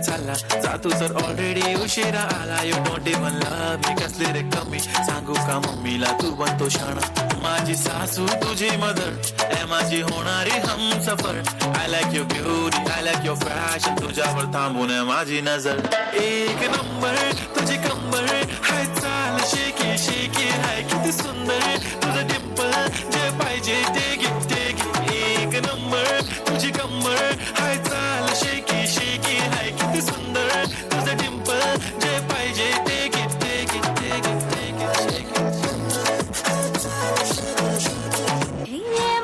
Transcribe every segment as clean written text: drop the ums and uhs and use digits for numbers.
चालला जा तू तर ऑलरेडी उशिरा आला. यू डोंट इवन लव्ह मी कसले रे कमी सांगू का मम्मीला तू बनतो शाणा. माझी सासू तुझी मदर ए माझी होणारी Humsafar. I like your beauty I like your fashion तुझ्यावर थांबून आहे माझी नजर. एक नंबर तुझी कंबर हाय चाल शेकी शेकी हाय किती सुंदर तुझं डिंपल जे पाहिजे ते घे ते घे. एक नंबर तुझी कंबर हाय चाल शेकी शेकी हाय किती सुंदर तुझं डिंपल जे पाहिजे ते घे ते घे ते घे ते घे.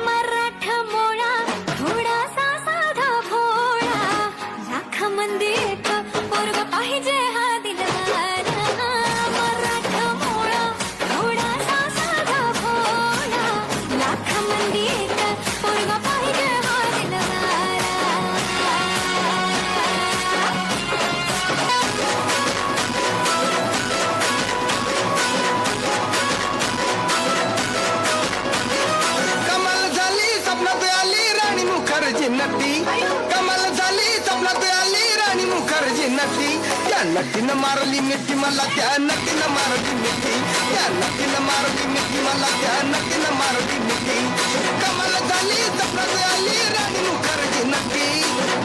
मराठा मोळा थोडासा साधा भोळा लाख मंदी एक पोरग पाहिजे हा दिलवाला. मराठा मोळा थोडासा साधा भोळा लाख मंदी एक पोरग पाहिजे हा दिलवाला. कमाल झाली स्वप्नात आली राणी मुखर्जी नटी. कमाल झाली स्वप्नात आली राणी मुखर्जी नटी. त्या नटीनं मारली मिठी मला त्या नटीनं मारली मिठी. त्या नटीनं मारली मिठी मला त्या नटीनं मारली मिठी. कमाल झाली स्वप्नात आली राणी मुखर्जी नटी.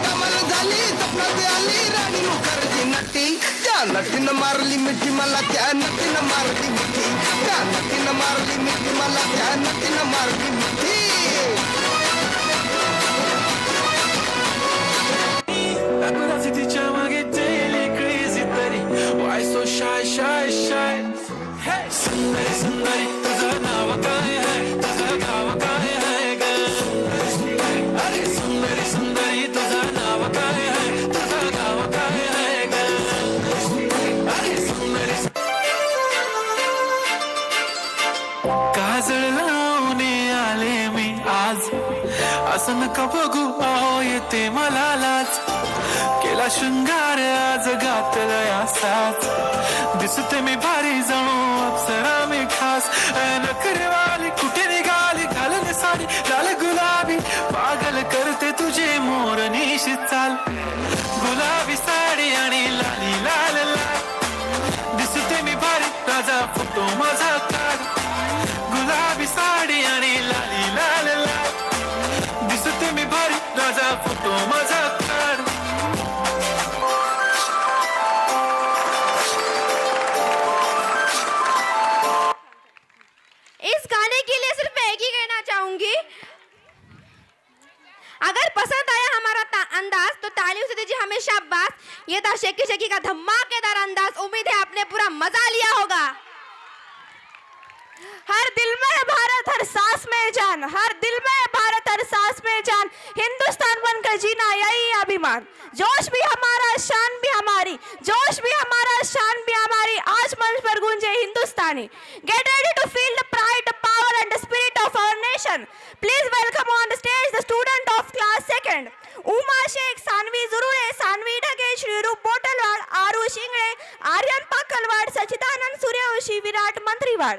कमाल झाली स्वप्नात आली राणी मुखर्जी नटी. त्या नटीनं मारली मिठी मला त्या नटीनं मारली मिठी. त्या नटीनं मारली मिठी मला त्या नटीनं मारली मिठी. Paparazzi तिच्या मागे daily crazy तरी why so shy shy shy. Hey सुंदरी सुंदरी तुझं नाव काय आहे तुझं गाव काय आहे ग. अरे सुंदरी सुंदरी तुझं नाव काय आहे तुझं गाव काय आहे ग. अरे सुंदरी काजळ लावून आले मी आज असं नका बघू आहो येते मला लाज. केला शृंगार आज घातलाय असाच दिसते मी भारी जणू अप्सरा मी खास. नखरेवाली कुठे निघाली घालून साडी लाल गुलाबी पागल करते तुझे मोरनीशी चाल. गुलाबी साडी आणि लाली लाल लाल दिसते मी भारी राजा फोटो माझा काढ. गुलाबी साडी आणि लाली लाल लाल दिसते मी भारी राजा फोटो माझा काढ. इस गाने के लिए सिर्फ एक ही कहना चाहूंगी, अगर पसंद आया हमारा अंदाज तो तालियों से दीजिए हमें शाबाश. ये था शेकी शेकी का धमाकेदार अंदाज. उम्मीद है आपने पूरा मजा लिया होगा. हर दिल में है भारत हर सांस में जान. हर दिल में है भारत हर सांस में जान. हिंदुस्तान बनकर जीना यही अभिमान. जोश भी हमारा शान भी हमारी. जोश भी हमारा शान भी हमारी. आज मंच पर गूंजे Hindustani. Get ready to feel the pride, the power and the spirit of our nation. Please welcome on the stage the student of class 2nd. Uma Shaikh, Saanvi जुरुळे, Saanvi Dhage, श्रीरूप बोटलवाड, Aaru Shingale, Aryan पाकलवाड, Sachidanand Suryavanshi, Virat मंत्रीवाड.